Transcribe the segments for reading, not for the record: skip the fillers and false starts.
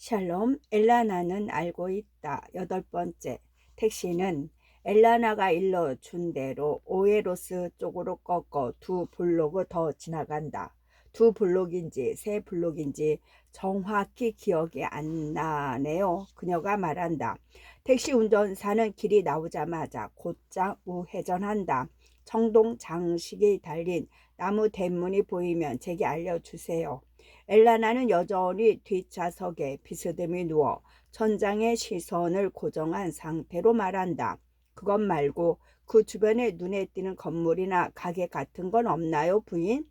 샬롬, 엘라나는 알고 있다. 8번째, 택시는 엘라나가 일러준 대로 오에로스 쪽으로 꺾어 2블록을 더 지나간다. 2블록인지 3블록인지 정확히 기억이 안 나네요. 그녀가 말한다. 택시 운전사는 길이 나오자마자 곧장 우회전한다. 청동 장식이 달린 나무 대문이 보이면 제게 알려주세요. 엘라나는 여전히 뒷좌석에 비스듬히 누워 천장에 시선을 고정한 상태로 말한다. 그것 말고 그 주변에 눈에 띄는 건물이나 가게 같은 건 없나요, 부인?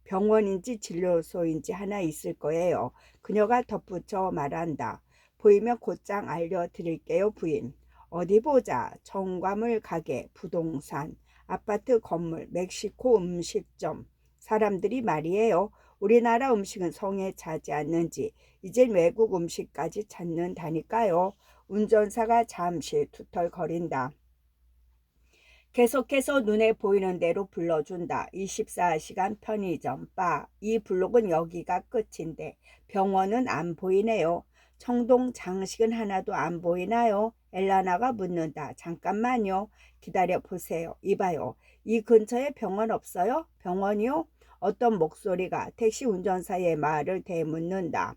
병원인지 진료소인지 하나 있을 거예요. 그녀가 덧붙여 말한다. 보이면 곧장 알려드릴게요, 부인. 어디 보자. 정과물 가게, 부동산, 아파트 건물, 멕시코 음식점. 사람들이 말이에요. 우리나라 음식은 성에 차지 않는지 이젠 외국 음식까지 찾는다니까요. 운전사가 잠시 투덜거린다. 계속해서 눈에 보이는 대로 불러준다. 24시간 편의점, 바. 이 블록은 여기가 끝인데 병원은 안 보이네요. 청동 장식은 하나도 안 보이나요? 엘라나가 묻는다. 잠깐만요. 기다려 보세요. 이봐요. 이 근처에 병원 없어요? 병원이요? 어떤 목소리가 택시 운전사의 말을 되묻는다.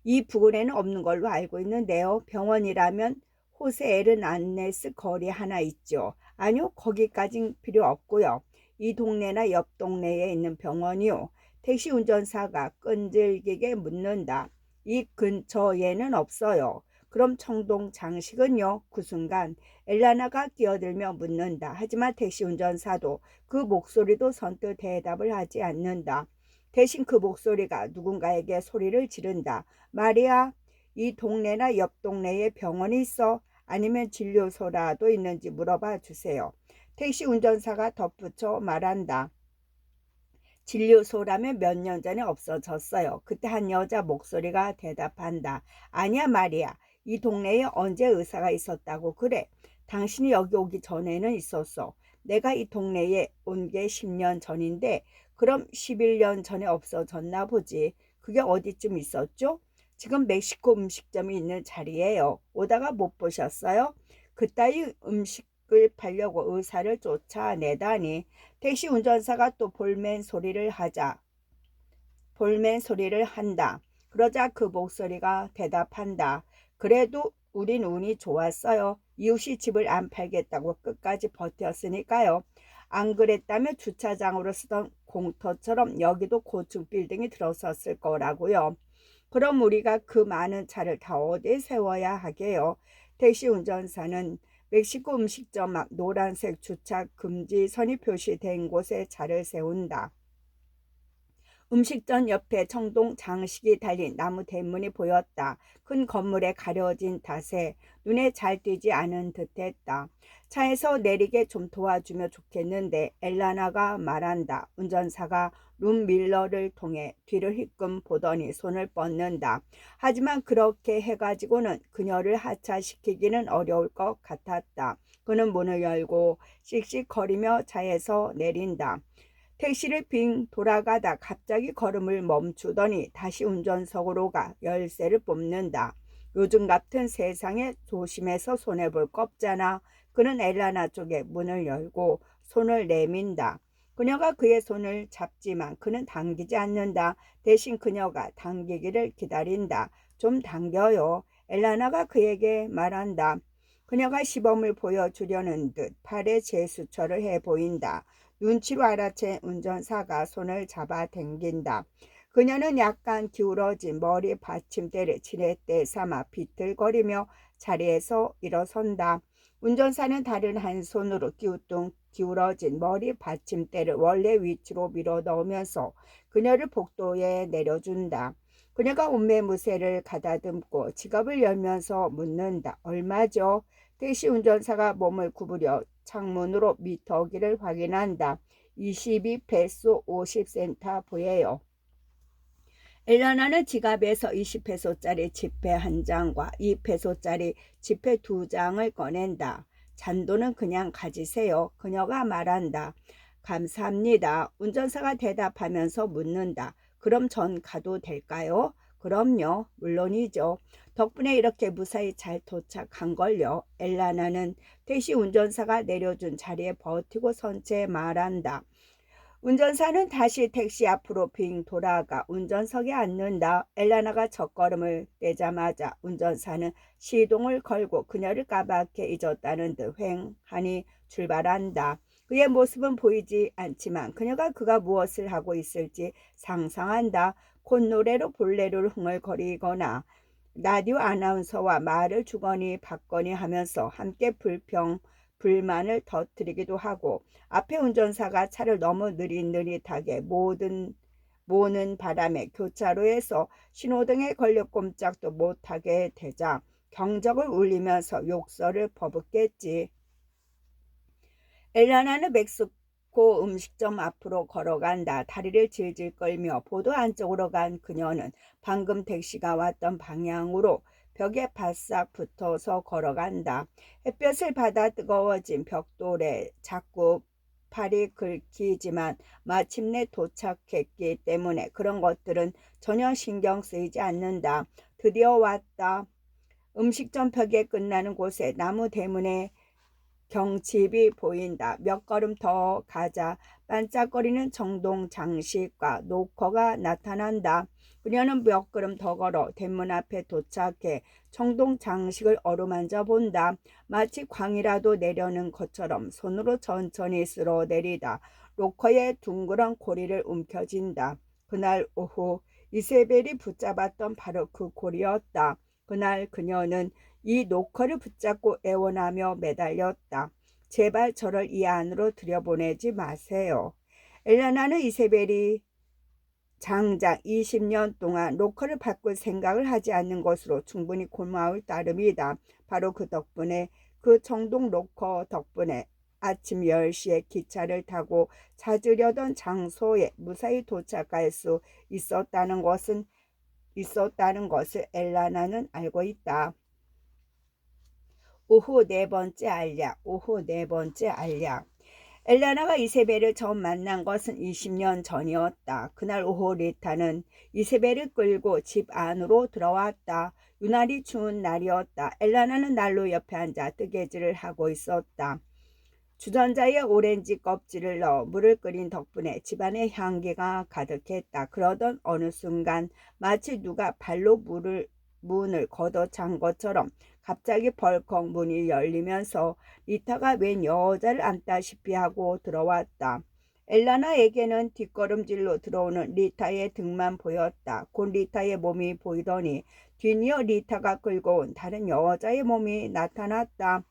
이 부근에는 없는 걸로 알고 있는데요. 병원이라면 호세 에르난네스 거리 하나 있죠. 아니요, 거기까진 필요 없고요. 이 동네나 옆 동네에 있는 병원이요. 택시 운전사가 끈질기게 묻는다. 이 근처에는 없어요. 그럼 청동 장식은요? 그 순간 엘라나가 끼어들며 묻는다. 하지만 택시 운전사도 그 목소리도 선뜻 대답을 하지 않는다. 대신 그 목소리가 누군가에게 소리를 지른다. 마리아, 이 동네나 옆 동네에 병원이 있어? 아니면 진료소라도 있는지 물어봐 주세요. 택시 운전사가 덧붙여 말한다. 진료소라면 몇 년 전에 없어졌어요. 그때 한 여자 목소리가 대답한다. 아니야 마리아. 이 동네에 언제 의사가 있었다고 그래. 당신이 여기 오기 전에는 있었어. 내가 이 동네에 온 게 10년 전인데 그럼 11년 전에 없어졌나 보지. 그게 어디쯤 있었죠? 지금 멕시코 음식점이 있는 자리예요. 오다가 못 보셨어요? 그따위 음식을 팔려고 의사를 쫓아내다니. 택시 운전사가 또 볼멘 소리를 한다. 그러자 그 목소리가 대답한다. 그래도 우린 운이 좋았어요. 이웃이 집을 안 팔겠다고 끝까지 버텼으니까요. 안 그랬다면 주차장으로 쓰던 공터처럼 여기도 고층 빌딩이 들어섰을 거라고요. 그럼 우리가 그 많은 차를 다 어디에 세워야 하게요? 택시 운전사는 멕시코 음식점 앞 노란색 주차 금지 선이 표시된 곳에 차를 세운다. 음식점 옆에 청동 장식이 달린 나무 대문이 보였다. 큰 건물에 가려진 탓에 눈에 잘 띄지 않은 듯했다. 차에서 내리게 좀 도와주면 좋겠는데 엘라나가 말한다. 운전사가 룸밀러를 통해 뒤를 힐끔 보더니 손을 뻗는다. 하지만 그렇게 해가지고는 그녀를 하차시키기는 어려울 것 같았다. 그는 문을 열고 씩씩거리며 차에서 내린다. 택시를 빙 돌아가다 갑자기 걸음을 멈추더니 다시 운전석으로 가 열쇠를 뽑는다. 요즘 같은 세상에 조심해서 손해볼 거 없잖아. 그는 엘라나 쪽에 문을 열고 손을 내민다. 그녀가 그의 손을 잡지만 그는 당기지 않는다. 대신 그녀가 당기기를 기다린다. 좀 당겨요. 엘라나가 그에게 말한다. 그녀가 시범을 보여주려는 듯 팔에 제스처를 해 보인다. 눈치로 알아챈 운전사가 손을 잡아 당긴다. 그녀는 약간 기울어진 머리 받침대를 지렛대 삼아 비틀거리며 자리에서 일어선다. 운전사는 다른 한 손으로 기우뚱 기울어진 머리 받침대를 원래 위치로 밀어 넣으면서 그녀를 복도에 내려준다. 그녀가 옷매무새를 가다듬고 지갑을 열면서 묻는다. 얼마죠? 택시 운전사가 몸을 구부려 창문으로 미터기를 확인한다. 22페소 50센타브예요. 엘라나는 지갑에서 20페소짜리 지폐 한 장과 2페소짜리 지폐 2장을 꺼낸다. 잔돈은 그냥 가지세요. 그녀가 말한다. 감사합니다. 운전사가 대답하면서 묻는다. 그럼 전 가도 될까요? 그럼요, 물론이죠. 덕분에 이렇게 무사히 잘 도착한걸요. 엘라나는 택시 운전사가 내려준 자리에 버티고 선 채 말한다. 운전사는 다시 택시 앞으로 빙 돌아가 운전석에 앉는다. 엘라나가 첫걸음을 떼자마자 운전사는 시동을 걸고 그녀를 까맣게 잊었다는 듯 휑하니 출발한다. 그의 모습은 보이지 않지만 그가 무엇을 하고 있을지 상상한다. 콧노래로 볼레로를 흥얼거리거나 라디오 아나운서와 말을 주거니 받거니 하면서 함께 불만을 터뜨리기도 하고 앞에 운전사가 차를 너무 느릿느릿하게 모는 바람에 교차로에서 신호등에 걸려 꼼짝도 못하게 되자 경적을 울리면서 욕설을 퍼붓겠지. 엘라나는 멕시코 음식점 앞으로 걸어간다. 다리를 질질 끌며 보도 안쪽으로 간 그녀는 방금 택시가 왔던 방향으로 벽에 바싹 붙어서 걸어간다. 햇볕을 받아 뜨거워진 벽돌에 자꾸 팔이 긁히지만 마침내 도착했기 때문에 그런 것들은 전혀 신경 쓰이지 않는다. 드디어 왔다. 음식점 벽에 끝나는 곳에 나무 대문에 경칩이 보인다. 몇 걸음 더 가자 반짝거리는 정동 장식과 노커가 나타난다. 그녀는 몇 걸음 더 걸어 대문 앞에 도착해 청동 장식을 어루만져 본다. 마치 광이라도 내려는 것처럼 손으로 천천히 쓸어내리다 로커의 둥그런 고리를 움켜쥔다. 그날 오후 이세벨이 붙잡았던 바로 그 고리였다. 그날 그녀는 이 노커를 붙잡고 애원하며 매달렸다. 제발 저를 이 안으로 들여보내지 마세요. 엘레나는 이세벨이 장장 20년 동안 노커를 바꿀 생각을 하지 않는 것으로 충분히 고마울 따름이다. 바로 그 덕분에 그 청동 노커 덕분에 아침 10시에 기차를 타고 찾으려던 장소에 무사히 도착할 수 있었다는 것을 엘라나는 알고 있다. 오후 네 번째 알약. 엘라나가 이세벨을 처음 만난 것은 20년 전이었다. 그날 오후 리타는 이세벨을 끌고 집 안으로 들어왔다. 유난히 추운 날이었다. 엘라나는 난로 옆에 앉아 뜨개질을 하고 있었다. 주전자에 오렌지 껍질을 넣어 물을 끓인 덕분에 집안에 향기가 가득했다. 그러던 어느 순간 마치 누가 발로 문을 걷어찬 것처럼 갑자기 벌컥 문이 열리면서 리타가 웬 여자를 안다시피 하고 들어왔다. 엘라나에게는 뒷걸음질로 들어오는 리타의 등만 보였다. 곧 리타의 몸이 보이더니 뒤이어 리타가 끌고 온 다른 여자의 몸이 나타났다.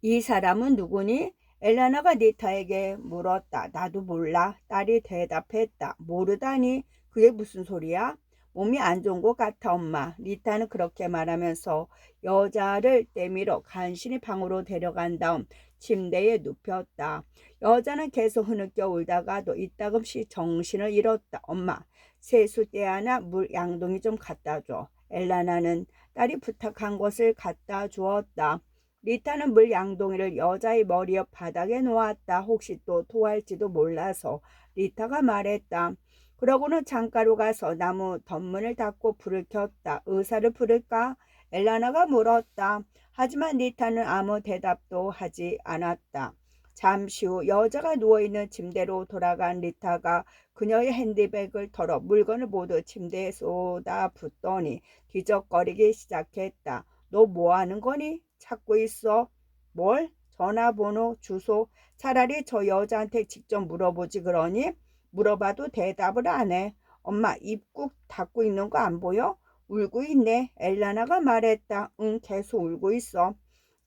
이 사람은 누구니? 엘라나가 리타에게 물었다. 나도 몰라. 딸이 대답했다. 모르다니? 그게 무슨 소리야? 몸이 안 좋은 것 같아 엄마. 리타는 그렇게 말하면서 여자를 떼밀어 간신히 방으로 데려간 다음 침대에 눕혔다. 여자는 계속 흐느껴 울다가도 이따금씩 정신을 잃었다. 엄마, 세수대 하나 물 양동이 좀 갖다 줘. 엘라나는 딸이 부탁한 것을 갖다 주었다. 리타는 물 양동이를 여자의 머리 옆 바닥에 놓았다. 혹시 또 토할지도 몰라서. 리타가 말했다. 그러고는 창가로 가서 나무 덧문을 닫고 불을 켰다. 의사를 부를까? 엘라나가 물었다. 하지만 리타는 아무 대답도 하지 않았다. 잠시 후 여자가 누워있는 침대로 돌아간 리타가 그녀의 핸드백을 털어 물건을 모두 침대에 쏟아붓더니 뒤적거리기 시작했다. 너 뭐 하는 거니? 찾고 있어. 뭘? 전화번호, 주소. 차라리 저 여자한테 직접 물어보지 그러니? 물어봐도 대답을 안 해. 엄마 입 꾹 닫고 있는 거 안 보여? 울고 있네. 엘라나가 말했다. 응, 계속 울고 있어.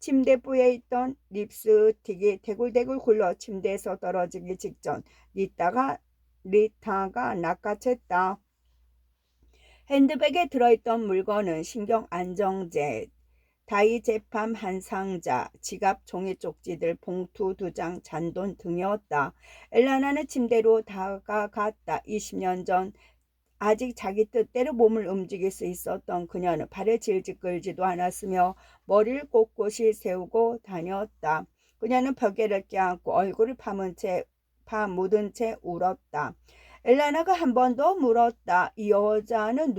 침대부에 있던 립스틱이 대굴대굴 굴러 침대에서 떨어지기 직전 리타가 낚아챘다. 핸드백에 들어있던 물건은 신경 안정제, 다이제팜 한 상자, 지갑 종이 쪽지들, 봉투 2장, 잔돈 등이었다. 엘라나는 침대로 다가갔다. 20년 전 아직 자기 뜻대로 몸을 움직일 수 있었던 그녀는 발을 질질 끌지도 않았으며 머리를 꼿꼿이 세우고 다녔다. 그녀는 벽에를 껴안고 얼굴을 파묻은 채 울었다. 엘라나가 한 번 더 물었다. 이 여자는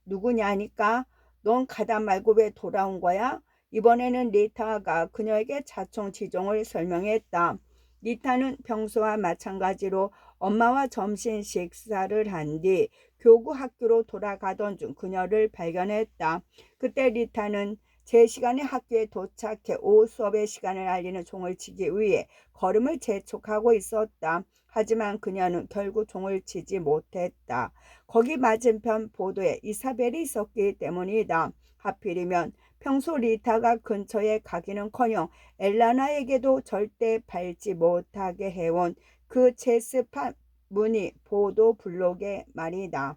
누구냐니까? 넌 가다 말고 왜 돌아온 거야? 이번에는 리타가 그녀에게 자청지종을 설명했다. 리타는 평소와 마찬가지로 엄마와 점심 식사를 한 뒤 교구 학교로 돌아가던 중 그녀를 발견했다. 그때 리타는 제 시간에 학교에 도착해 오후 수업의 시간을 알리는 종을 치기 위해 걸음을 재촉하고 있었다. 하지만 그녀는 결국 종을 치지 못했다. 거기 맞은편 보도에 이사벨이 있었기 때문이다. 하필이면 평소 리타가 근처에 가기는커녕 엘라나에게도 절대 밟지 못하게 해온 그 체스판 무늬 보도 블록의 말이다.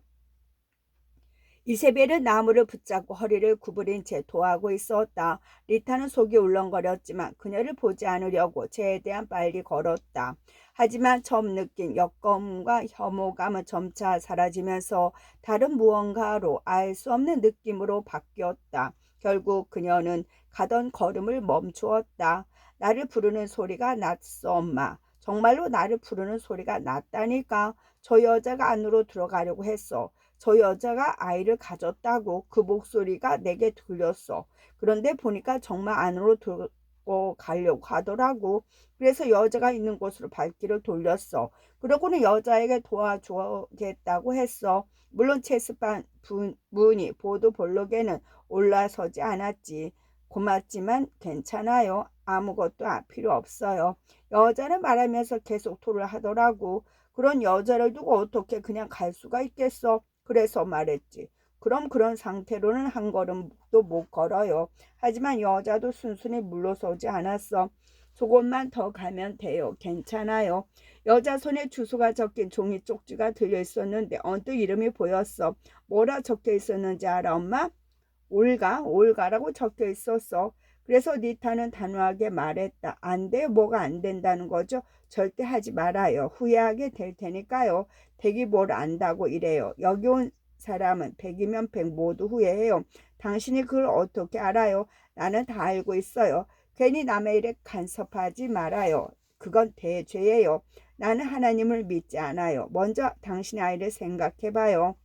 이세벨은 나무를 붙잡고 허리를 구부린 채 도하고 있었다. 리타는 속이 울렁거렸지만 그녀를 보지 않으려고 최대한 빨리 걸었다. 하지만 처음 느낀 역감과 혐오감은 점차 사라지면서 다른 무언가로 알 수 없는 느낌으로 바뀌었다. 결국 그녀는 가던 걸음을 멈추었다. 나를 부르는 소리가 났어, 엄마. 정말로 나를 부르는 소리가 났다니까. 저 여자가 안으로 들어가려고 했어. 저 여자가 아이를 가졌다고 그 목소리가 내게 들렸어. 그런데 보니까 정말 안으로 들고 가려고 하더라고. 그래서 여자가 있는 곳으로 발길을 돌렸어. 그러고는 여자에게 도와주겠다고 했어. 물론 체스판 문이 보도 블록에는 올라서지 않았지. 고맙지만 괜찮아요. 아무것도 필요 없어요. 여자는 말하면서 계속 토를 하더라고. 그런 여자를 두고 어떻게 그냥 갈 수가 있겠어. 그래서 말했지. 그럼 그런 상태로는 한 걸음도 못 걸어요. 하지만 여자도 순순히 물러서지 않았어. 조금만 더 가면 돼요. 괜찮아요. 여자 손에 주소가 적힌 종이 쪽지가 들려 있었는데 언뜻 이름이 보였어. 뭐라 적혀 있었는지 알아, 엄마? 올가라고 적혀 있었어. 그래서 니타는 단호하게 말했다. 안 돼요. 뭐가 안 된다는 거죠? 절대 하지 말아요. 후회하게 될 테니까요. 백이 뭘 안다고 이래요. 여기 온 사람은 백이면 백 모두 후회해요. 당신이 그걸 어떻게 알아요? 나는 다 알고 있어요. 괜히 남의 일에 간섭하지 말아요. 그건 대죄예요. 나는 하나님을 믿지 않아요. 먼저 당신의 아이를 생각해봐요.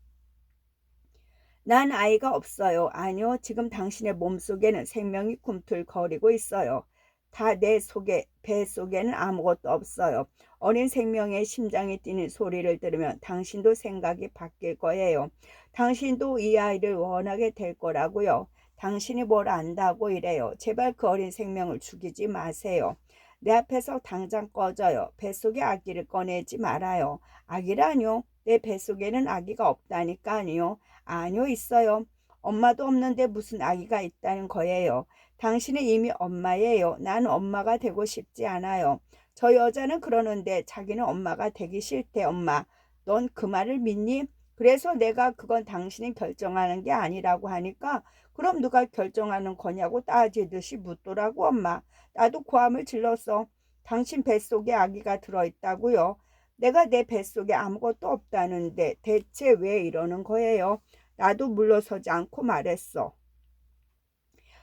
난 아이가 없어요. 아니요. 지금 당신의 몸속에는 생명이 꿈틀거리고 있어요. 다 내 속에, 배 속에는 아무것도 없어요. 어린 생명의 심장이 뛰는 소리를 들으면 당신도 생각이 바뀔 거예요. 당신도 이 아이를 원하게 될 거라고요. 당신이 뭘 안다고 이래요. 제발 그 어린 생명을 죽이지 마세요. 내 앞에서 당장 꺼져요. 뱃속에 아기를 꺼내지 말아요. 아기라뇨? 내 뱃속에는 아기가 없다니까요. 아니요, 있어요. 엄마도 없는데 무슨 아기가 있다는 거예요. 당신은 이미 엄마예요. 난 엄마가 되고 싶지 않아요. 저 여자는 그러는데 자기는 엄마가 되기 싫대, 엄마. 넌 그 말을 믿니? 그래서 내가 그건 당신이 결정하는 게 아니라고 하니까 그럼 누가 결정하는 거냐고 따지듯이 묻더라고, 엄마. 나도 고함을 질렀어. 당신 뱃속에 아기가 들어있다고요. 내가 내 뱃속에 아무것도 없다는데 대체 왜 이러는 거예요? 나도 물러서지 않고 말했어.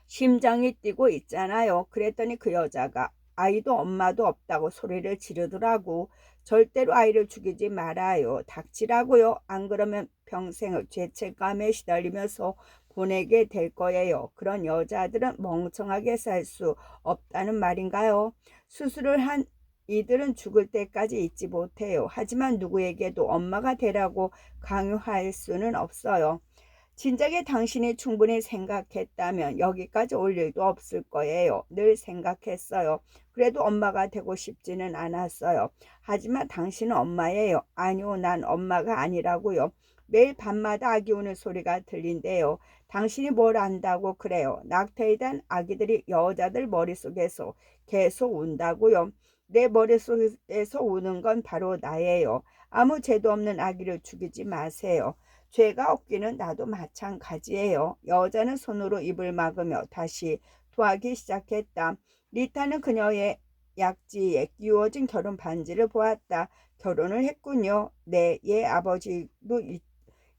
심장이 뛰고 있잖아요. 그랬더니 그 여자가 아이도 엄마도 없다고 소리를 지르더라고. 절대로 아이를 죽이지 말아요. 닥치라고요. 안 그러면 평생을 죄책감에 시달리면서 보내게 될 거예요. 그런 여자들은 멍청하게 살 수 없다는 말인가요? 수술을 한 이들은 죽을 때까지 잊지 못해요. 하지만 누구에게도 엄마가 되라고 강요할 수는 없어요. 진작에 당신이 충분히 생각했다면 여기까지 올 일도 없을 거예요. 늘 생각했어요. 그래도 엄마가 되고 싶지는 않았어요. 하지만 당신은 엄마예요. 아니요, 난 엄마가 아니라고요. 매일 밤마다 아기 우는 소리가 들린대요. 당신이 뭘 안다고 그래요. 낙태에 대한 아기들이 여자들 머릿속에서 계속 운다고요. 내 머릿속에서 우는 건 바로 나예요. 아무 죄도 없는 아기를 죽이지 마세요. 죄가 없기는 나도 마찬가지예요. 여자는 손으로 입을 막으며 다시 토하기 시작했다. 리타는 그녀의 약지에 끼워진 결혼 반지를 보았다. 결혼을 했군요. 네, 얘 아버지도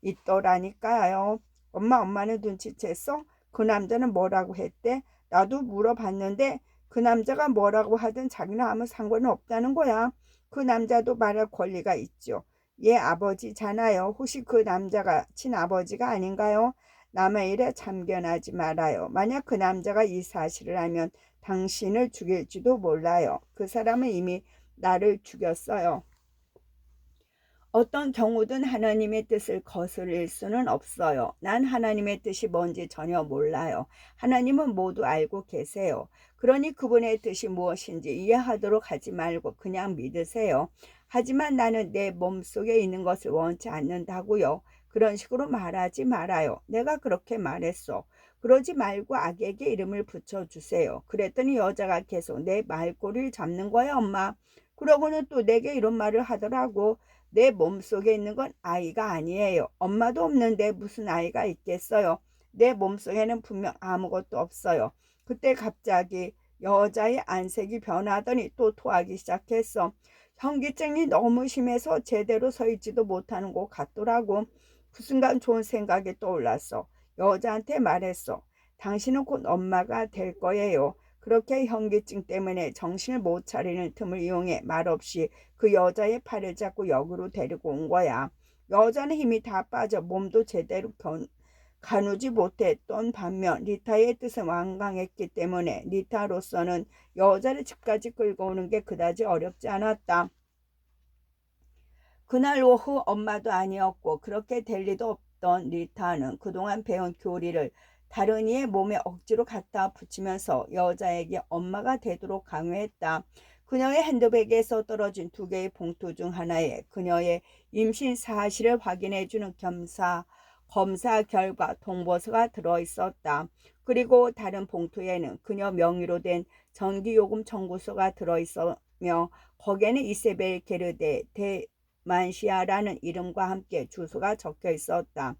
있더라니까요. 엄마는 눈치챘어? 그 남자는 뭐라고 했대? 나도 물어봤는데 그 남자가 뭐라고 하든 자기는 아무 상관은 없다는 거야. 그 남자도 말할 권리가 있죠. 얘 아버지잖아요. 혹시 그 남자가 친아버지가 아닌가요? 남의 일에 참견하지 말아요. 만약 그 남자가 이 사실을 알면 당신을 죽일지도 몰라요. 그 사람은 이미 나를 죽였어요. 어떤 경우든 하나님의 뜻을 거스릴 수는 없어요. 난 하나님의 뜻이 뭔지 전혀 몰라요. 하나님은 모두 알고 계세요. 그러니 그분의 뜻이 무엇인지 이해하도록 하지 말고 그냥 믿으세요. 하지만 나는 내 몸속에 있는 것을 원치 않는다고요. 그런 식으로 말하지 말아요. 내가 그렇게 말했어. 그러지 말고 악에게 이름을 붙여주세요. 그랬더니 여자가 계속 내 말꼬리를 잡는 거야, 엄마. 그러고는 또 내게 이런 말을 하더라고. 내 몸속에 있는 건 아이가 아니에요. 엄마도 없는데 무슨 아이가 있겠어요. 내 몸속에는 분명 아무것도 없어요. 그때 갑자기 여자의 안색이 변하더니 또 토하기 시작했어. 현기증이 너무 심해서 제대로 서 있지도 못하는 것 같더라고. 그 순간 좋은 생각이 떠올랐어. 여자한테 말했어. 당신은 곧 엄마가 될 거예요. 그렇게 현기증 때문에 정신을 못 차리는 틈을 이용해 말없이 그 여자의 팔을 잡고 역으로 데리고 온 거야. 여자는 힘이 다 빠져 몸도 제대로 가누지 못했던 반면 리타의 뜻은 완강했기 때문에 리타로서는 여자를 집까지 끌고 오는 게 그다지 어렵지 않았다. 그날 오후 엄마도 아니었고 그렇게 될 리도 없던 리타는 그동안 배운 교리를 다른 이의 몸에 억지로 갖다 붙이면서 여자에게 엄마가 되도록 강요했다. 그녀의 핸드백에서 떨어진 2개의 봉투 중 하나에 그녀의 임신 사실을 확인해주는 검사 결과 통보서가 들어있었다. 그리고 다른 봉투에는 그녀 명의로 된 전기요금 청구서가 들어있으며 거기에는 이세벨 게르데 만시아라는 이름과 함께 주소가 적혀 있었다.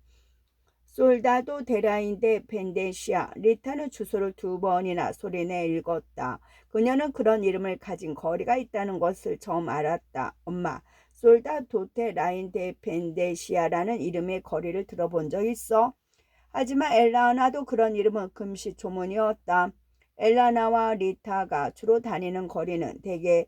솔다도 데라인데 펜데시아. 리타는 주소를 2번이나 소리내 읽었다. 그녀는 그런 이름을 가진 거리가 있다는 것을 처음 알았다. 엄마, 솔다도 데라인데 펜데시아라는 이름의 거리를 들어본 적 있어? 하지만 엘라나도 그런 이름은 금시초문이었다. 엘라나와 리타가 주로 다니는 거리는 대개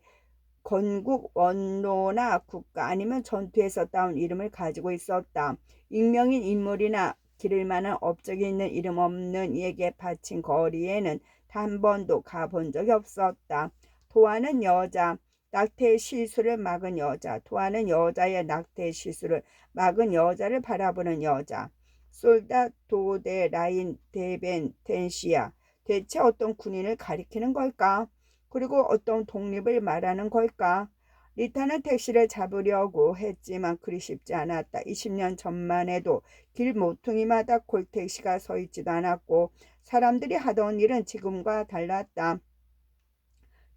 건국 원로나 국가 아니면 전투에서 따온 이름을 가지고 있었다. 익명인 인물이나 기를 만한 업적이 있는 이름 없는 이에게 바친 거리에는 단 번도 가본 적이 없었다. 도하는 여자, 낙태 실수를 막은 여자, 도하는 여자의 낙태 실수를 막은 여자를 바라보는 여자. 솔다도 데 라인 데벤 텐시아. 대체 어떤 군인을 가리키는 걸까? 그리고 어떤 독립을 말하는 걸까? 리타는 택시를 잡으려고 했지만 그리 쉽지 않았다. 20년 전만 해도 길 모퉁이마다 콜택시가 서 있지도 않았고 사람들이 하던 일은 지금과 달랐다.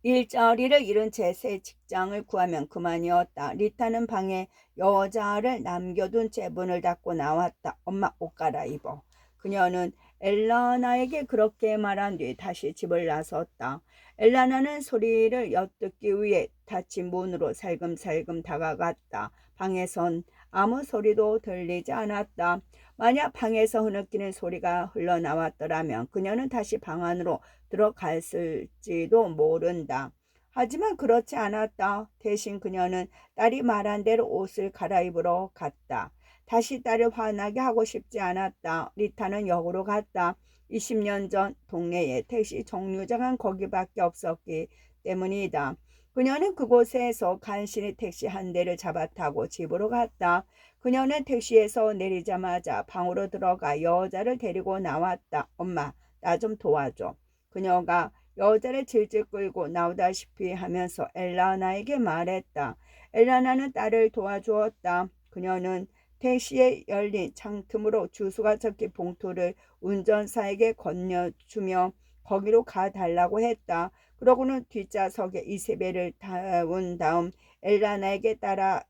일자리를 잃은 채 새 직장을 구하면 그만이었다. 리타는 방에 여자를 남겨둔 채 문을 닫고 나왔다. 엄마, 옷 갈아입어. 그녀는 엘라나에게 그렇게 말한 뒤 다시 집을 나섰다. 엘라나는 소리를 엿듣기 위해 닫힌 문으로 살금살금 다가갔다. 방에선 아무 소리도 들리지 않았다. 만약 방에서 흐느끼는 소리가 흘러나왔더라면 그녀는 다시 방 안으로 들어갔을지도 모른다. 하지만 그렇지 않았다. 대신 그녀는 딸이 말한 대로 옷을 갈아입으러 갔다. 다시 딸을 화나게 하고 싶지 않았다. 리타는 역으로 갔다. 20년 전 동네에 택시 정류장은 거기밖에 없었기 때문이다. 그녀는 그곳에서 간신히 택시 한 대를 잡아타고 집으로 갔다. 그녀는 택시에서 내리자마자 방으로 들어가 여자를 데리고 나왔다. 엄마, 나 좀 도와줘. 그녀가 여자를 질질 끌고 나오다시피 하면서 엘라나에게 말했다. 엘라나는 딸을 도와주었다. 그녀는 택시에 열린 창틈으로 주소가 적힌 봉투를 운전사에게 건네주며 거기로 가달라고 했다. 그러고는 뒷좌석에 이세벨을 태운 다음 엘라나에게 따라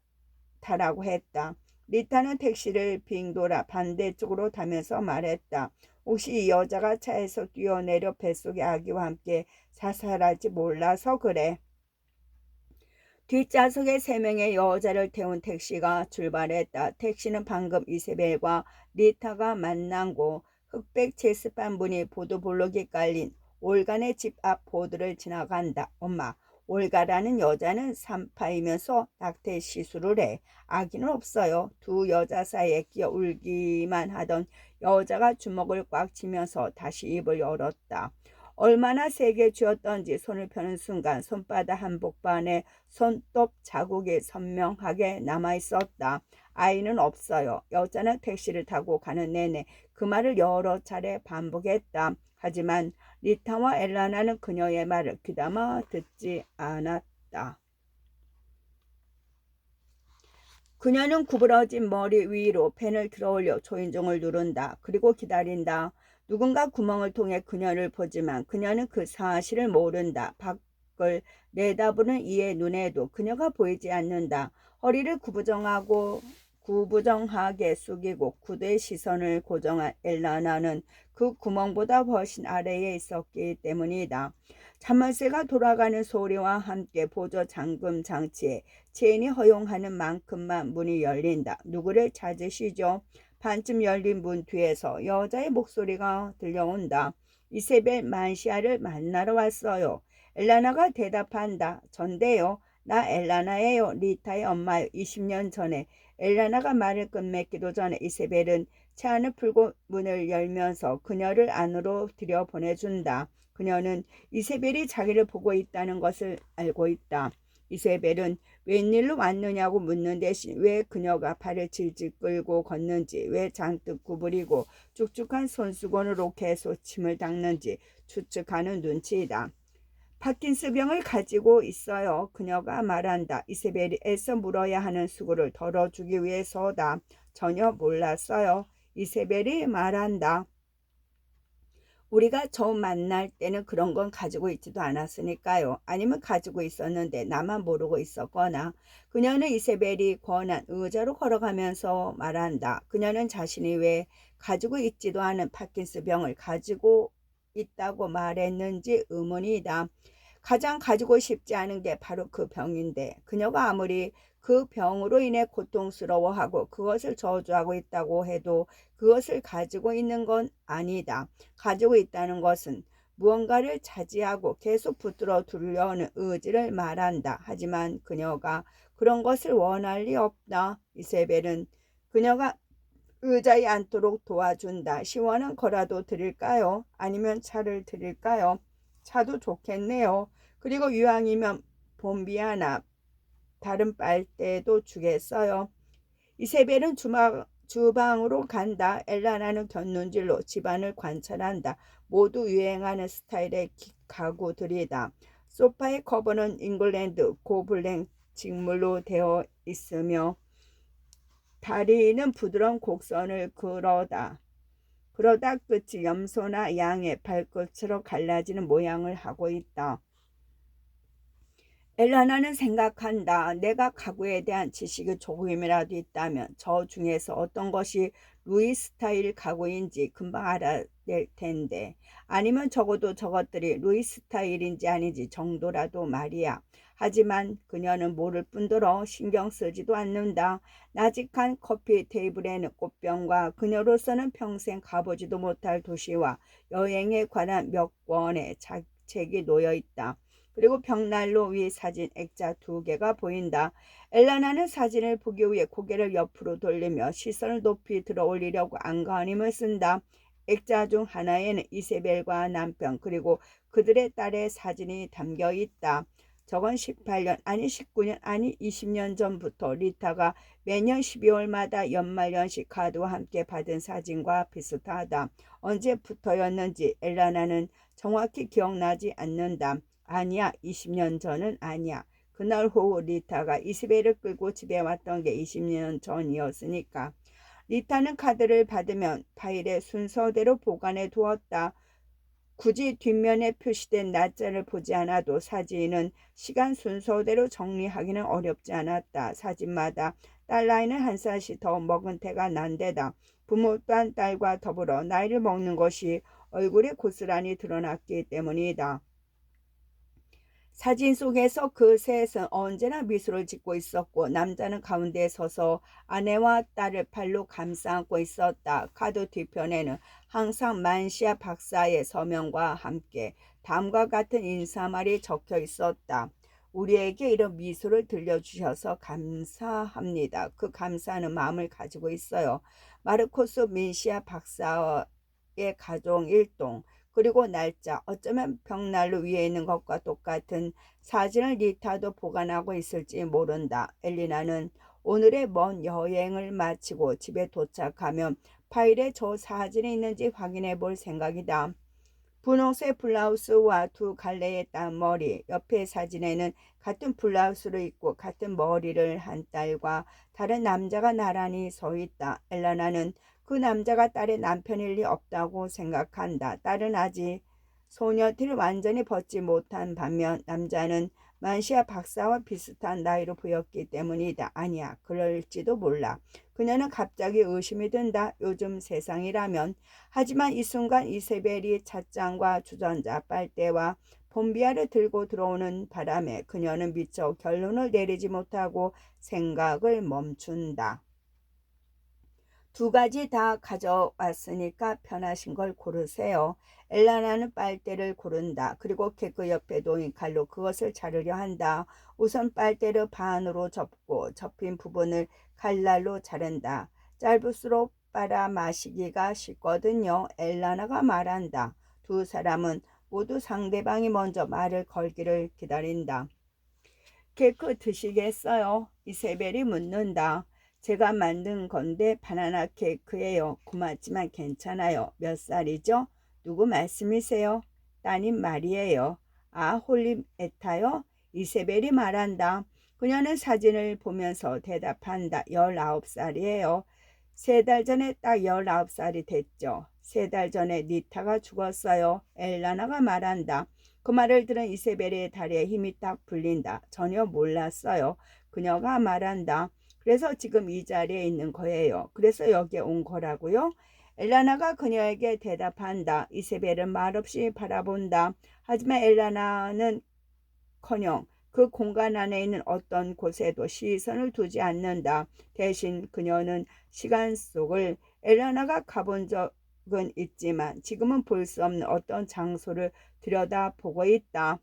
타라고 했다. 리타는 택시를 빙 돌아 반대쪽으로 타면서 말했다. 혹시 이 여자가 차에서 뛰어내려 뱃속의 아기와 함께 자살할지 몰라서 그래. 뒷좌석에 3명의 여자를 태운 택시가 출발했다. 택시는 방금 이세벨과 리타가 만난 곳 흑백 체스판 분이 보도블록이 깔린 올간의 집 앞 보드를 지나간다. 엄마, 올가라는 여자는 산파이면서 낙태 시술을 해. 아기는 없어요. 두 여자 사이에 끼어 울기만 하던 여자가 주먹을 꽉 쥐면서 다시 입을 열었다. 얼마나 세게 쥐었던지 손을 펴는 순간 손바닥 한복판에 손톱 자국이 선명하게 남아있었다. 아이는 없어요. 여자는 택시를 타고 가는 내내 그 말을 여러 차례 반복했다. 하지만 리타와 엘라나는 그녀의 말을 귀담아 듣지 않았다. 그녀는 구부러진 머리 위로 펜을 들어올려 초인종을 누른다. 그리고 기다린다. 누군가 구멍을 통해 그녀를 보지만 그녀는 그 사실을 모른다. 밖을 내다보는 이의 눈에도 그녀가 보이지 않는다. 허리를 구부정하게 숙이고 구두에 시선을 고정한 엘라나는 그 구멍보다 훨씬 아래에 있었기 때문이다. 자물쇠가 돌아가는 소리와 함께 보조 잠금 장치에 체인이 허용하는 만큼만 문이 열린다. 누구를 찾으시죠? 반쯤 열린 문 뒤에서 여자의 목소리가 들려온다. 이세벨 만시아를 만나러 왔어요. 엘라나가 대답한다. 전데요. 나 엘라나예요. 리타의 엄마요. 20년 전에. 엘라나가 말을 끝맺기도 전에 이세벨은 체안을 풀고 문을 열면서 그녀를 안으로 들여보내준다. 그녀는 이세벨이 자기를 보고 있다는 것을 알고 있다. 이세벨은 웬일로 왔느냐고 묻는 대신 왜 그녀가 발을 질질 끌고 걷는지, 왜 잔뜩 구부리고 축축한 손수건으로 계속 침을 닦는지 추측하는 눈치이다. 파킨스병을 가지고 있어요. 그녀가 말한다. 이세벨이 애써 물어야 하는 수고를 덜어주기 위해서다. 전혀 몰랐어요. 이세벨이 말한다. 우리가 처음 만날 때는 그런 건 가지고 있지도 않았으니까요. 아니면 가지고 있었는데 나만 모르고 있었거나. 그녀는 이세벨이 권한 의자로 걸어가면서 말한다. 그녀는 자신이 왜 가지고 있지도 않은 파킨스 병을 가지고 있다고 말했는지 의문이다. 가장 가지고 싶지 않은 게 바로 그 병인데 그녀가 아무리 그 병으로 인해 고통스러워하고 그것을 저주하고 있다고 해도 그것을 가지고 있는 건 아니다. 가지고 있다는 것은 무언가를 차지하고 계속 붙들어 두려는 의지를 말한다. 하지만 그녀가 그런 것을 원할 리 없다. 이세벨은 그녀가 의자에 앉도록 도와준다. 시원한 거라도 드릴까요? 아니면 차를 드릴까요? 차도 좋겠네요. 그리고 이왕이면 봄비아나 다른 빨대도 주겠어요. 이세벨은 주방으로 간다. 엘라나는 곁눈질로 집안을 관찰한다. 모두 유행하는 스타일의 가구들이다. 소파의 커버는 잉글랜드 고블랭 직물로 되어 있으며 다리는 부드러운 곡선을 그러다 끝이 염소나 양의 발끝으로 갈라지는 모양을 하고 있다. 엘라나는 생각한다. 내가 가구에 대한 지식이 조금이라도 있다면 저 중에서 어떤 것이 루이 스타일 가구인지 금방 알아낼 텐데, 아니면 적어도 저것들이 루이 스타일인지 아닌지 정도라도 말이야. 하지만 그녀는 모를 뿐더러 신경 쓰지도 않는다. 나직한 커피 테이블에는 꽃병과 그녀로서는 평생 가보지도 못할 도시와 여행에 관한 몇 권의 책이 놓여 있다. 그리고 벽난로 위 사진 액자 2개가 보인다. 엘라나는 사진을 보기 위해 고개를 옆으로 돌리며 시선을 높이 들어 올리려고 안간힘을 쓴다. 액자 중 하나에는 이세벨과 남편 그리고 그들의 딸의 사진이 담겨 있다. 저건 18년 아니 19년 아니 20년 전부터 리타가 매년 12월마다 연말연시 카드와 함께 받은 사진과 비슷하다. 언제부터였는지 엘라나는 정확히 기억나지 않는다. 아니야, 20년 전은 아니야. 그날 오후 리타가 이세벨을 끌고 집에 왔던 게 20년 전이었으니까. 리타는 카드를 받으면 파일에 순서대로 보관해 두었다. 굳이 뒷면에 표시된 날짜를 보지 않아도 사진은 시간 순서대로 정리하기는 어렵지 않았다. 사진마다 딸 나이는 한 살씩 더 먹은 태가 난데다 부모 또한 딸과 더불어 나이를 먹는 것이 얼굴에 고스란히 드러났기 때문이다. 사진 속에서 그 셋은 언제나 미소를 짓고 있었고 남자는 가운데에 서서 아내와 딸을 팔로 감싸 안고 있었다. 카드 뒤편에는 항상 만시아 박사의 서명과 함께 다음과 같은 인사말이 적혀 있었다. 우리에게 이런 미소를 들려주셔서 감사합니다. 그 감사하는 마음을 가지고 있어요. 마르코스 민시아 박사의 가족 일동, 그리고 날짜, 어쩌면 벽난로 위에 있는 것과 똑같은 사진을 리타도 보관하고 있을지 모른다. 엘리나는 오늘의 먼 여행을 마치고 집에 도착하면 파일에 저 사진이 있는지 확인해 볼 생각이다. 분홍색 블라우스와 두 갈래의 딴 머리, 옆에 사진에는 같은 블라우스를 입고 같은 머리를 한 딸과 다른 남자가 나란히 서 있다. 엘라나는 그 남자가 딸의 남편일 리 없다고 생각한다. 딸은 아직 소녀티를 완전히 벗지 못한 반면 남자는 만시아 박사와 비슷한 나이로 보였기 때문이다. 아니야, 그럴지도 몰라. 그녀는 갑자기 의심이 든다. 요즘 세상이라면. 하지만 이 순간 이세벨이 찻잔과 주전자, 빨대와 봄비아를 들고 들어오는 바람에 그녀는 미처 결론을 내리지 못하고 생각을 멈춘다. 두 가지 다 가져왔으니까 편하신 걸 고르세요. 엘라나는 빨대를 고른다. 그리고 케크 옆에 놓인 칼로 그것을 자르려 한다. 우선 빨대를 반으로 접고 접힌 부분을 칼날로 자른다. 짧을수록 빨아 마시기가 쉽거든요. 엘라나가 말한다. 두 사람은 모두 상대방이 먼저 말을 걸기를 기다린다. 케이크 드시겠어요? 이세벨이 묻는다. 제가 만든 건데 바나나 케이크예요. 고맙지만 괜찮아요. 몇 살이죠? 누구 말씀이세요? 따님 말이에요. 아, 홀림에타요? 이세벨이 말한다. 그녀는 사진을 보면서 대답한다. 19살이에요. 3달 전에 딱 19살이 됐죠. 3달 전에 니타가 죽었어요. 엘라나가 말한다. 그 말을 들은 이세벨의 다리에 힘이 딱 풀린다. 전혀 몰랐어요. 그녀가 말한다. 그래서 지금 이 자리에 있는 거예요. 그래서 여기에 온 거라고요? 엘라나가 그녀에게 대답한다. 이세벨은 말없이 바라본다. 하지만 엘라나는 커녕 그 공간 안에 있는 어떤 곳에도 시선을 두지 않는다. 대신 그녀는 시간 속을 엘라나가 가본 적은 있지만 지금은 볼 수 없는 어떤 장소를 들여다보고 있다.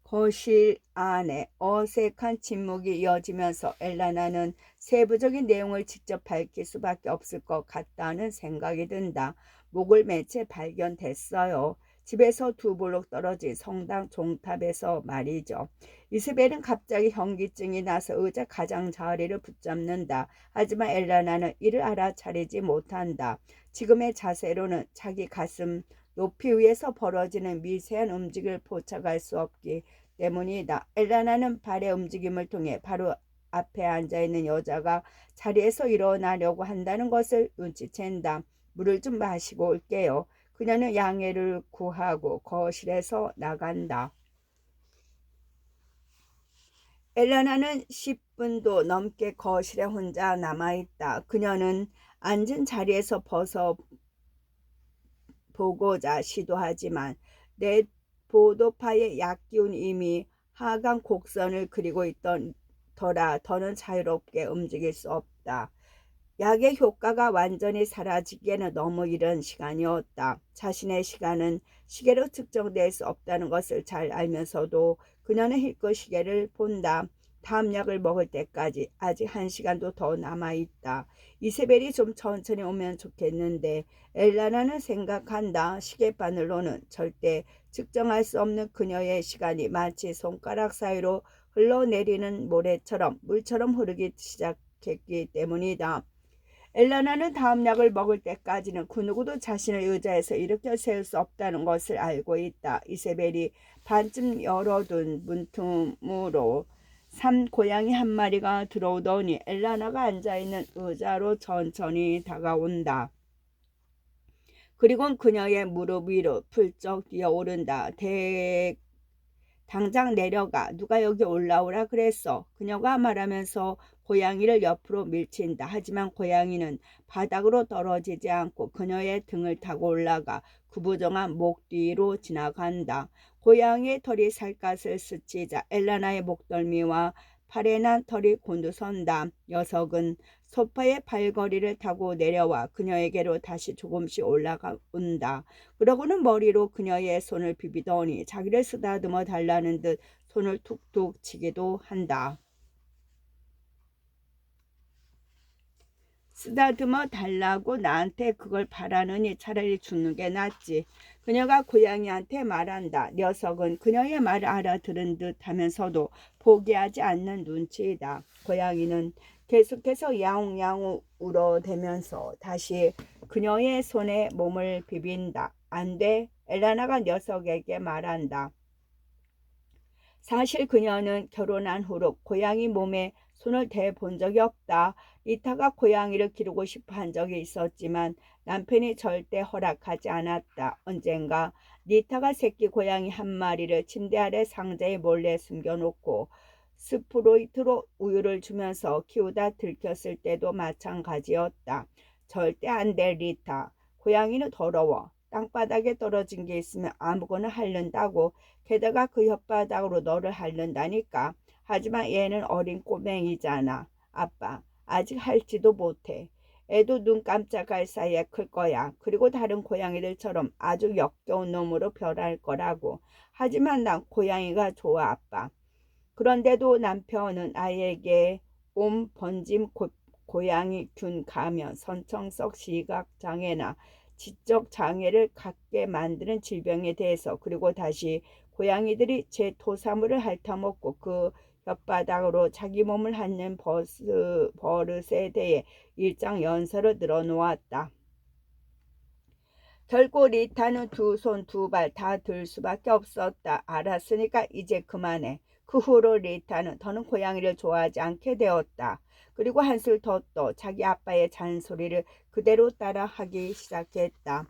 거실 안에 어색한 침묵이 이어지면서 엘라나는 세부적인 내용을 직접 밝힐 수밖에 없을 것 같다는 생각이 든다. 목을 매체 발견됐어요. 집에서 2블록 떨어진 성당 종탑에서 말이죠. 이스벨은 갑자기 현기증이 나서 의자 가장자리를 붙잡는다. 하지만 엘라나는 이를 알아차리지 못한다. 지금의 자세로는 자기 가슴 높이 위에서 벌어지는 미세한 움직임을 포착할 수 없기 때문이다. 엘라나는 발의 움직임을 통해 바로 앞에 앉아있는 여자가 자리에서 일어나려고 한다는 것을 눈치챈다. 물을 좀 마시고 올게요. 그녀는 양해를 구하고 거실에서 나간다. 엘라나는 10분도 넘게 거실에 혼자 남아있다. 그녀는 앉은 자리에서 벗어보고자 시도하지만 내 보도파의 약기운이 이미 하강 곡선을 그리고 있던 더라 더는 자유롭게 움직일 수 없다. 약의 효과가 완전히 사라지기에는 너무 이른 시간이었다. 자신의 시간은 시계로 측정될 수 없다는 것을 잘 알면서도 그녀는 힐끗 시계를 본다. 다음 약을 먹을 때까지 아직 1시간도 더 남아있다. 이세벨이 좀 천천히 오면 좋겠는데 엘라나는 생각한다. 시계바늘로는 절대 측정할 수 없는 그녀의 시간이 마치 손가락 사이로 흘러내리는 모래처럼 물처럼 흐르기 시작했기 때문이다. 엘라나는 다음 약을 먹을 때까지는 그 누구도 자신을 의자에서 일으켜 세울 수 없다는 것을 알고 있다. 이세벨이 반쯤 열어둔 문틈으로 고양이 한 마리가 들어오더니 엘라나가 앉아있는 의자로 천천히 다가온다. 그리고 그녀의 무릎 위로 풀쩍 뛰어오른다. 당장 내려가. 누가 여기 올라오라 그랬어. 그녀가 말하면서 고양이를 옆으로 밀친다. 하지만 고양이는 바닥으로 떨어지지 않고 그녀의 등을 타고 올라가 구부정한 목 뒤로 지나간다. 고양이의 털이 살갗을 스치자 엘라나의 목덜미와 팔에 난 털이 곤두선다. 녀석은 소파의 발걸이를 타고 내려와 그녀에게로 다시 조금씩 올라온다. 그러고는 머리로 그녀의 손을 비비더니 자기를 쓰다듬어 달라는 듯 손을 툭툭 치기도 한다. 쓰다듬어 달라고 나한테 그걸 바라느니 차라리 죽는 게 낫지. 그녀가 고양이한테 말한다. 녀석은 그녀의 말을 알아들은 듯 하면서도 포기하지 않는 눈치이다. 고양이는 계속해서 야옹야옹 울어대면서 다시 그녀의 손에 몸을 비빈다. 안 돼. 엘라나가 녀석에게 말한다. 사실 그녀는 결혼한 후로 고양이 몸에 손을 대본 적이 없다. 리타가 고양이를 기르고 싶어 한 적이 있었지만 남편이 절대 허락하지 않았다. 언젠가 리타가 새끼 고양이 한 마리를 침대 아래 상자에 몰래 숨겨놓고 스프로이트로 우유를 주면서 키우다 들켰을 때도 마찬가지였다. 절대 안 돼, 리타. 고양이는 더러워. 땅바닥에 떨어진 게 있으면 아무거나 핥는다고. 게다가 그 혓바닥으로 너를 핥는다니까. 하지만 얘는 어린 꼬맹이잖아. 아빠, 아직 핥지도 못해. 애도 눈 깜짝할 사이에 클 거야. 그리고 다른 고양이들처럼 아주 역겨운 놈으로 변할 거라고. 하지만 난 고양이가 좋아, 아빠. 그런데도 남편은 아이에게 옴 번짐 고양이 균 감염, 선청성 시각장애나 지적 장애를 갖게 만드는 질병에 대해서 그리고 다시 고양이들이 제 토사물을 핥아먹고 그 혓바닥으로 자기 몸을 핥는 버릇에 대해 일장 연설을 늘어놓았다. 결국 리타는 두 손 두 발 다 들 수밖에 없었다. 알았으니까 이제 그만해. 그 후로 리타는 더는 고양이를 좋아하지 않게 되었다. 그리고 한술 더 떠 자기 아빠의 잔소리를 그대로 따라하기 시작했다.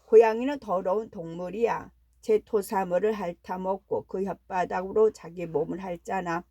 고양이는 더러운 동물이야. 제 토사물을 핥아먹고 그 혓바닥으로 자기 몸을 핥잖아.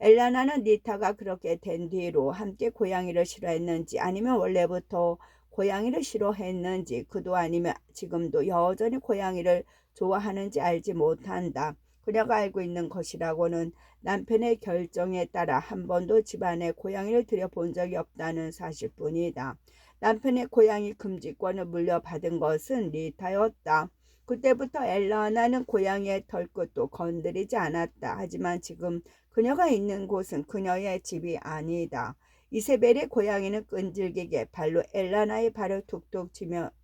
엘라나는 리타가 그렇게 된 뒤로 함께 고양이를 싫어했는지 아니면 원래부터 고양이를 싫어했는지 그도 아니면 지금도 여전히 고양이를 좋아하는지 알지 못한다. 그녀가 알고 있는 것이라고는 남편의 결정에 따라 한 번도 집안에 고양이를 들여본 적이 없다는 사실뿐이다. 남편의 고양이 금지권을 물려받은 것은 리타였다. 그때부터 엘라나는 고양이의 털끝도 건드리지 않았다. 하지만 지금 그녀가 있는 곳은 그녀의 집이 아니다. 이세벨의 고양이는 끈질기게 발로 엘라나의 발을 툭툭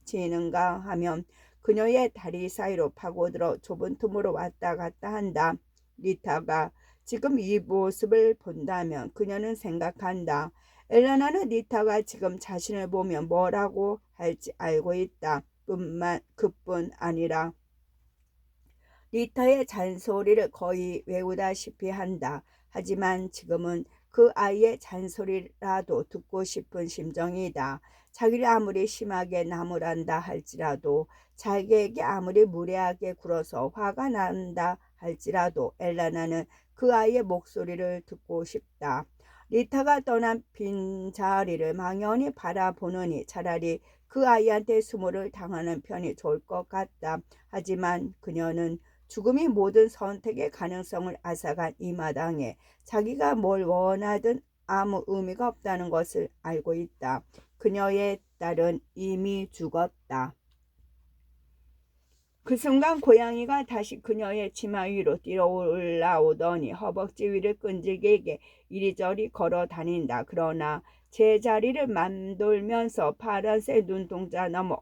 치는가 하면 그녀의 다리 사이로 파고들어 좁은 틈으로 왔다 갔다 한다. 리타가 지금 이 모습을 본다면 그녀는 생각한다. 엘라나는 리타가 지금 자신을 보면 뭐라고 할지 알고 있다. 그뿐 아니라 리타의 잔소리를 거의 외우다시피 한다. 하지만 지금은 그 아이의 잔소리라도 듣고 싶은 심정이다. 자기를 아무리 심하게 나무란다 할지라도 자기에게 아무리 무례하게 굴어서 화가 난다 할지라도 엘라나는 그 아이의 목소리를 듣고 싶다. 리타가 떠난 빈자리를 망연히 바라보느니 차라리 그 아이한테 수모를 당하는 편이 좋을 것 같다. 하지만 그녀는 죽음이 모든 선택의 가능성을 앗아간 이 마당에 자기가 뭘 원하든 아무 의미가 없다는 것을 알고 있다. 그녀의 딸은 이미 죽었다. 그 순간 고양이가 다시 그녀의 치마 위로 뛰어 올라오더니 허벅지 위를 끈질기게 이리저리 걸어 다닌다. 그러나 제자리를 맴돌면서 파란색 눈동자 너머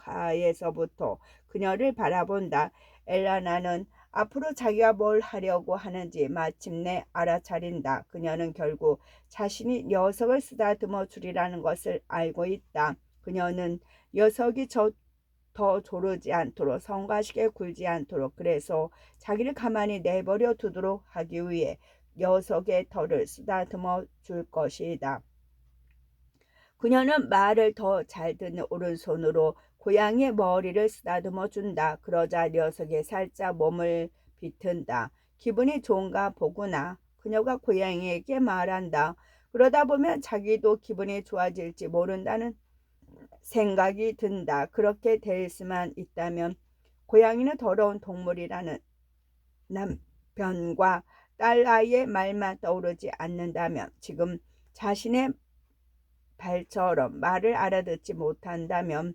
어딘가에서부터 그녀를 바라본다. 엘라나는 앞으로 자기가 뭘 하려고 하는지 마침내 알아차린다. 그녀는 결국 자신이 녀석을 쓰다듬어 주리라는 것을 알고 있다. 그녀는 녀석이 더 조르지 않도록 성가시게 굴지 않도록 그래서 자기를 가만히 내버려 두도록 하기 위해 녀석의 털을 쓰다듬어 줄 것이다. 그녀는 말을 더 잘 듣는 오른손으로 고양이의 머리를 쓰다듬어 준다. 그러자 녀석이 살짝 몸을 비튼다. 기분이 좋은가 보구나. 그녀가 고양이에게 말한다. 그러다 보면 자기도 기분이 좋아질지 모른다는 생각이 든다. 그렇게 될 수만 있다면 고양이는 더러운 동물이라는 남편과 딸 아이의 말만 떠오르지 않는다면, 지금 자신의 발처럼 말을 알아듣지 못한다면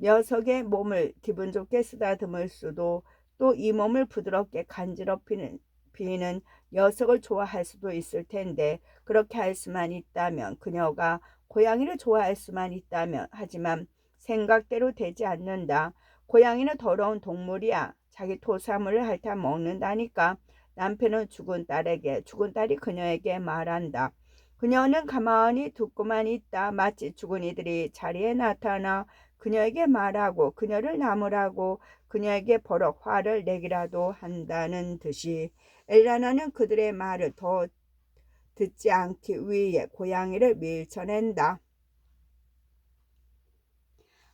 녀석의 몸을 기분 좋게 쓰다듬을 수도, 또 이 몸을 부드럽게 간지럽히는 비는 녀석을 좋아할 수도 있을 텐데, 그렇게 할 수만 있다면, 그녀가 고양이를 좋아할 수만 있다면. 하지만 생각대로 되지 않는다. 고양이는 더러운 동물이야. 자기 토사물을 핥아 먹는다니까. 남편은 죽은 딸에게, 죽은 딸이 그녀에게 말한다. 그녀는 가만히 듣고만 있다. 마치 죽은 이들이 자리에 나타나 그녀에게 말하고 그녀를 나무라고 그녀에게 버럭 화를 내기라도 한다는 듯이. 엘라나는 그들의 말을 더 듣지 않기 위해 고양이를 밀쳐낸다.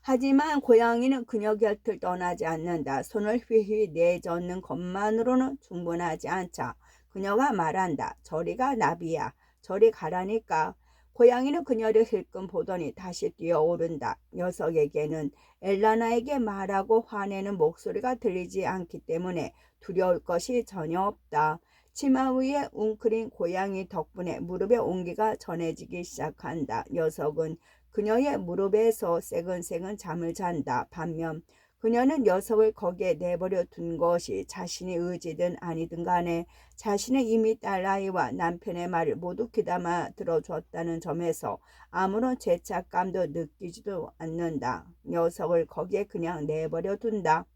하지만 고양이는 그녀 곁을 떠나지 않는다. 손을 휘휘 내젓는 것만으로는 충분하지 않자 그녀가 말한다. 저리가 나비야. 저리 가라니까. 고양이는 그녀를 힐끔 보더니 다시 뛰어오른다. 녀석에게는 엘라나에게 말하고 화내는 목소리가 들리지 않기 때문에 두려울 것이 전혀 없다. 치마 위에 웅크린 고양이 덕분에 무릎에 온기가 전해지기 시작한다. 녀석은 그녀의 무릎에서 새근새근 잠을 잔다. 반면 그녀는 녀석을 거기에 내버려 둔 것이 자신의 의지든 아니든 간에 자신은 이미 딸아이와 남편의 말을 모두 귀담아 들어줬다는 점에서 아무런 죄책감도 느끼지도 않는다. 녀석을 거기에 그냥 내버려 둔다.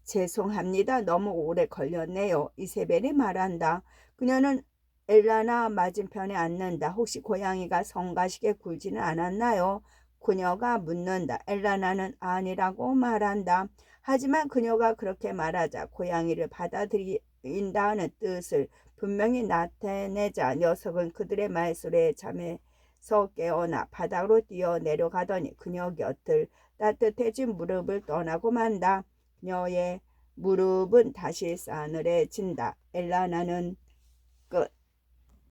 죄송합니다. 너무 오래 걸렸네요. 이세벨이 말한다. 그녀는 엘라나 맞은편에 앉는다. 혹시 고양이가 성가시게 굴지는 않았나요? 그녀가 묻는다. 엘라나는 아니라고 말한다. 하지만 그녀가 그렇게 말하자 고양이를 받아들인다는 뜻을 분명히 나타내자 녀석은 그들의 말소리에 잠에서 깨어나 바닥으로 뛰어 내려가더니 그녀 곁을 따뜻해진 무릎을 떠나고 만다. 그녀의 무릎은 다시 싸늘해진다. 엘라나는